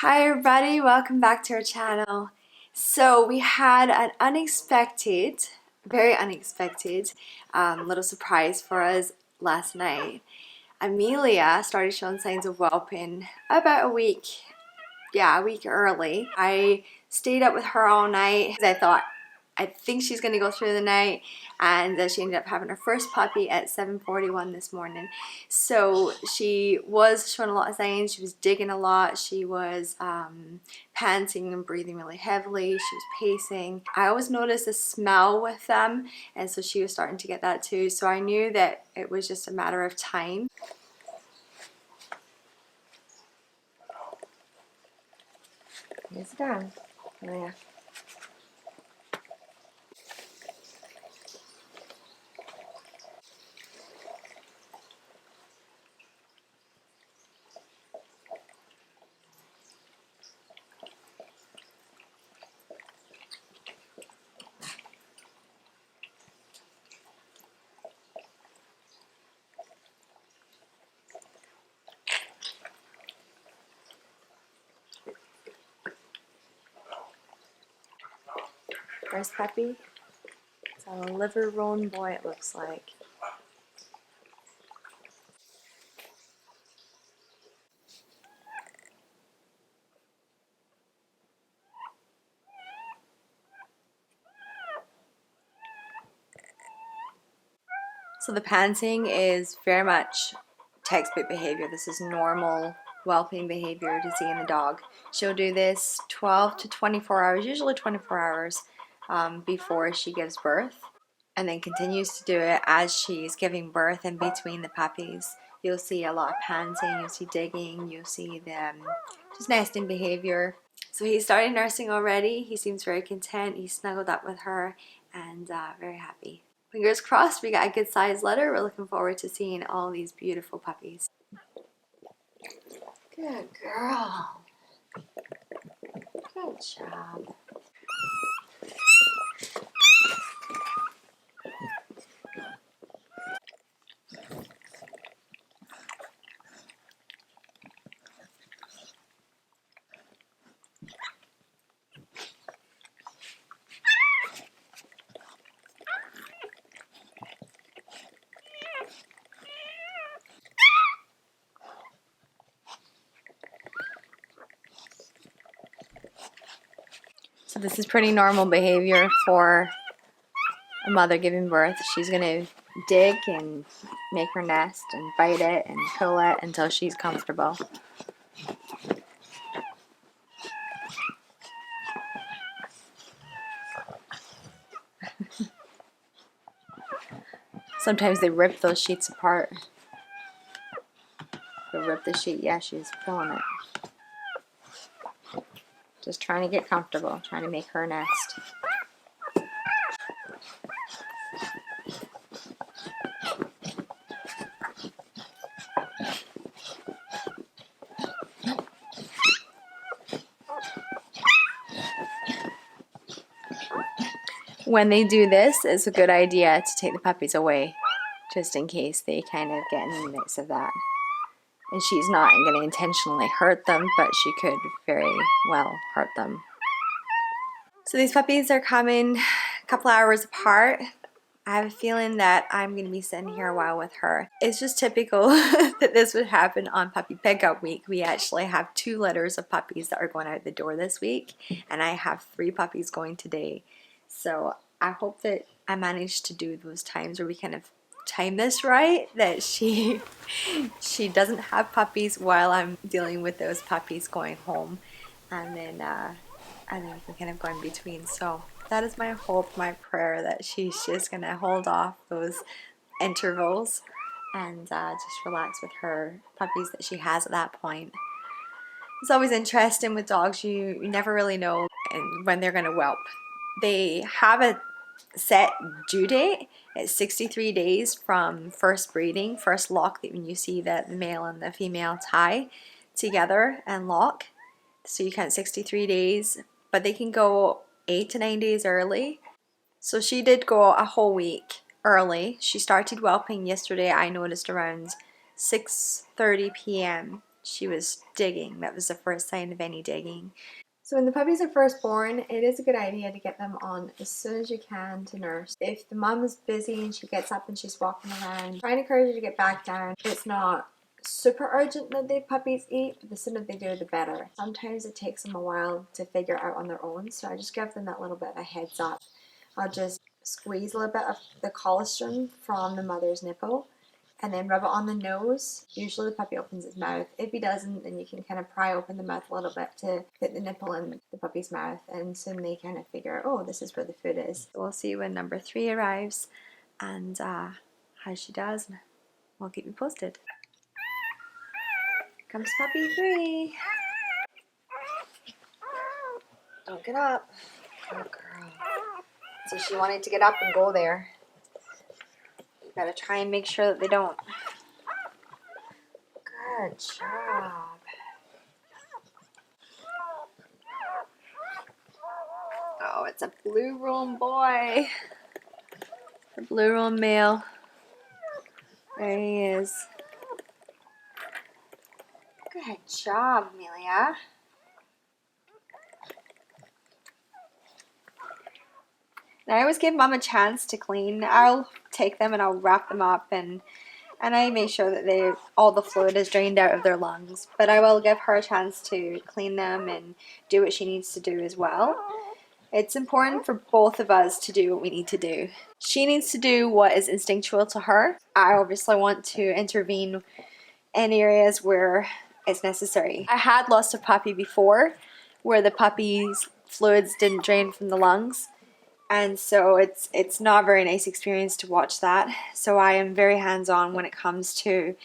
Hi everybody, welcome back to our channel. So we had an unexpected, very unexpected little surprise for us last night. Amelia started showing signs of whelping about a week early. I stayed up with her all night because I think she's gonna go through the night, and she ended up having her first puppy at 7:41 this morning. So she was showing a lot of signs. She was digging a lot. She was panting and breathing really heavily. She was pacing. I always noticed a smell with them, and so she was starting to get that too. So I knew that it was just a matter of time. It's done. Yeah. First puppy. It's a liver rolling boy, it looks like. So the panting is very much textbook behavior. This is normal whelping behavior to see in the dog. She'll do this 12 to 24 hours, usually 24 hours before she gives birth, and then continues to do it as she's giving birth and between the puppies. You'll see a lot of panting, you'll see digging, you'll see them just nesting behavior. So he started nursing already. He seems very content. He's snuggled up with her and very happy. Fingers crossed we got a good sized litter. We're looking forward to seeing all these beautiful puppies. Good girl. Good job. So this is pretty normal behavior for a mother giving birth. She's gonna dig and make her nest and bite it and pull it until she's comfortable. Sometimes they rip those sheets apart. They'll rip the sheet. Yeah, she's pulling it. Just trying to get comfortable, trying to make her nest. When they do this, it's a good idea to take the puppies away, just in case they kind of get in the mix of that. And she's not going to intentionally hurt them, but she could very well hurt them. So these puppies are coming a couple hours apart. I have a feeling that I'm going to be sitting here a while with her. It's just typical that this would happen on puppy pickup week. We actually have 2 litters of puppies that are going out the door this week, and I have 3 puppies going today. So I hope that I managed to do those times where we kind of time this right, that she doesn't have puppies while I'm dealing with those puppies going home, and then we can kind of go in between. So that is my hope, my prayer, that she's just gonna hold off those intervals and just relax with her puppies that she has at that point. It's always interesting with dogs. You never really know when they're gonna whelp. They have a set due date. It's 63 days from first breeding, first lock, that when you see that the male and the female tie together and lock. So you count 63 days, but they can go 8 to 9 days early. So she did go a whole week early. She started whelping yesterday, I noticed, around 6:30 p.m. she was digging. That was the first sign of any digging. So when the puppies are first born, it is a good idea to get them on as soon as you can to nurse. If the mom is busy and she gets up and she's walking around, try and encourage her to get back down. It's not super urgent that the puppies eat, but the sooner they do, the better. Sometimes it takes them a while to figure out on their own, so I just give them that little bit of a heads up. I'll just squeeze a little bit of the colostrum from the mother's nipple and then rub it on the nose. Usually the puppy opens its mouth. If he doesn't, then you can kind of pry open the mouth a little bit to fit the nipple in the puppy's mouth, and soon they kind of figure, oh, this is where the food is. So we'll see when number 3 arrives and how she does. We'll keep you posted. Comes puppy 3. Don't get up. Good girl. So she wanted to get up and go there. Gotta try and make sure that they don't. Good job. Oh, it's a blue roan boy. A blue roan male. There he is. Good job, Amelia. And I always give Mom a chance to clean. I'll take them and I'll wrap them up and I make sure that all the fluid is drained out of their lungs. But I will give her a chance to clean them and do what she needs to do as well. It's important for both of us to do what we need to do. She needs to do what is instinctual to her. I obviously want to intervene in areas where it's necessary. I had lost a puppy before where the puppy's fluids didn't drain from the lungs. And so it's not a very nice experience to watch that. So I am very hands-on when it comes to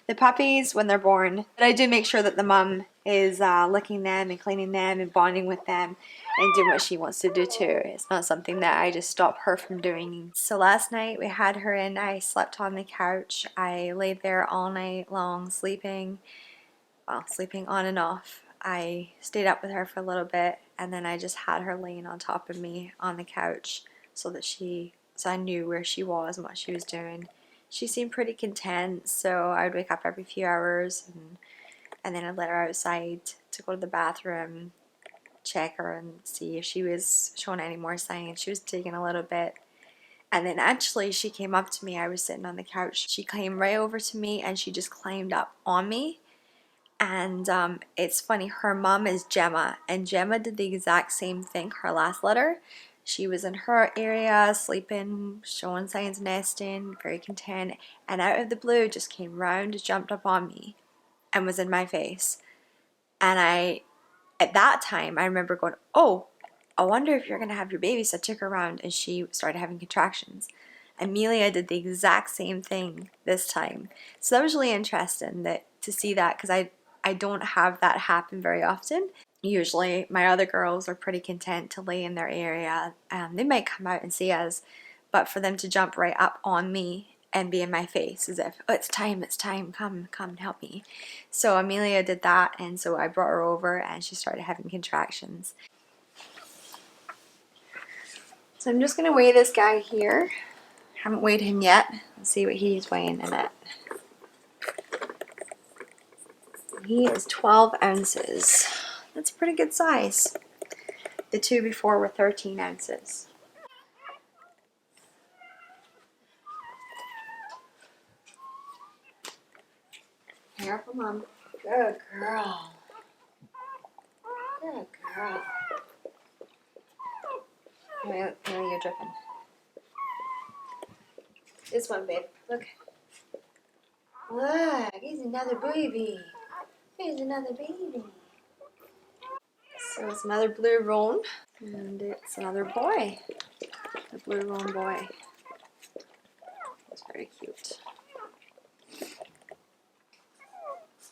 the puppies when they're born. But I do make sure that the mum is licking them and cleaning them and bonding with them and doing what she wants to do too. It's not something that I just stop her from doing. So last night we had her in. I slept on the couch. I laid there all night long sleeping. Well, sleeping on and off. I stayed up with her for a little bit and then I just had her laying on top of me on the couch so I knew where she was and what she was doing. She seemed pretty content, so I would wake up every few hours and then I'd let her outside to go to the bathroom, check her and see if she was showing any more signs. She was digging a little bit. And then actually she came up to me. I was sitting on the couch. She came right over to me and she just climbed up on me. And it's funny, her mom is Gemma, and Gemma did the exact same thing her last litter. She was in her area, sleeping, showing signs of nesting, very content, and out of the blue just came round, jumped up on me, and was in my face. And at that time, I remember going, oh, I wonder if you're going to have your baby. So I took her around, and she started having contractions. Amelia did the exact same thing this time. So that was really interesting to see that, because I don't have that happen very often. Usually my other girls are pretty content to lay in their area. They might come out and see us, but for them to jump right up on me and be in my face as if, oh, it's time, come and help me. So Amelia did that, and so I brought her over and she started having contractions. So I'm just going to weigh this guy here. Haven't weighed him yet. Let's see what he's weighing in it. He is 12 ounces. That's a pretty good size. The 2 before were 13 ounces. Careful, Mom. Good girl. Good girl. Wait, you're dripping. This one, babe. Look. Look, he's another baby. Here's another baby. So it's another blue roan, and it's another boy. A blue roan boy. It's very cute.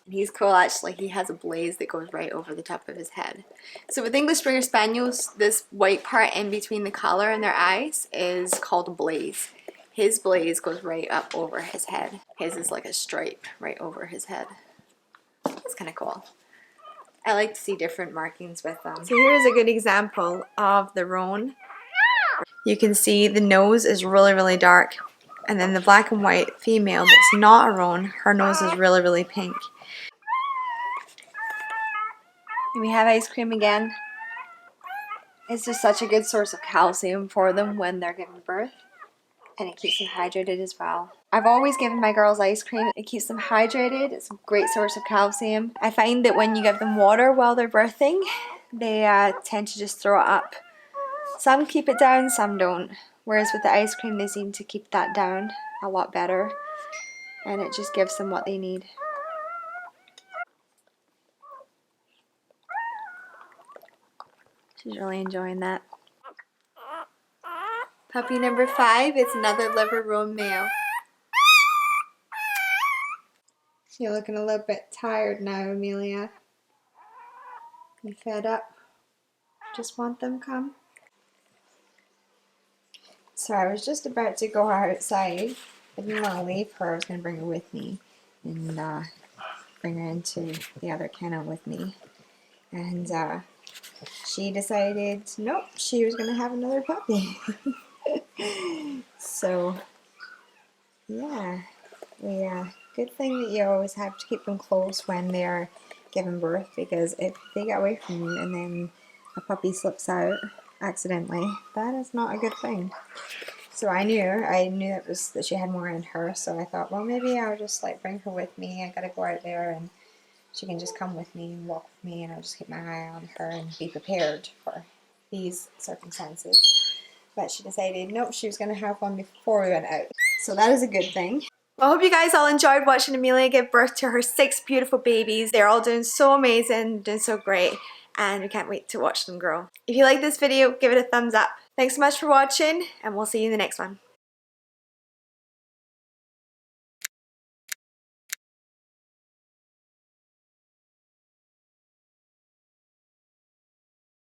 And he's cool, actually. He has a blaze that goes right over the top of his head. So with English Springer Spaniels, this white part in between the collar and their eyes is called a blaze. His blaze goes right up over his head. His is like a stripe right over his head. It's kind of cool. I like to see different markings with them. So here's a good example of the roan. You can see the nose is really, really dark. And then the black and white female that's not a roan, her nose is really, really pink. we have ice cream again. It's just such a good source of calcium for them when they're giving birth. And it keeps them hydrated as well. I've always given my girls ice cream. It keeps them hydrated. It's a great source of calcium. I find that when you give them water while they're birthing, they tend to just throw it up. Some keep it down, some don't. Whereas with the ice cream, they seem to keep that down a lot better. And it just gives them what they need. She's really enjoying that. Puppy number 5 is another liver roll male. You're looking a little bit tired now, Amelia. You fed up? Just want them come? So I was just about to go outside. I didn't want to leave her. I was going to bring her with me and bring her into the other kennel with me. And she decided, nope, she was going to have another puppy. So, yeah. Good thing that you always have to keep them close when they are giving birth, because if they get away from you and then a puppy slips out accidentally, that is not a good thing. So I knew that she had more in her, so I thought, well, maybe I'll just like bring her with me. I gotta go out there and she can just come with me and walk with me, and I'll just keep my eye on her and be prepared for these circumstances. But she decided, nope, she was gonna have one before we went out. So that is a good thing. Well, I hope you guys all enjoyed watching Amelia give birth to her 6 beautiful babies. They're all doing so amazing, doing so great, and we can't wait to watch them grow. If you like this video, give it a thumbs up. Thanks so much for watching, and we'll see you in the next one.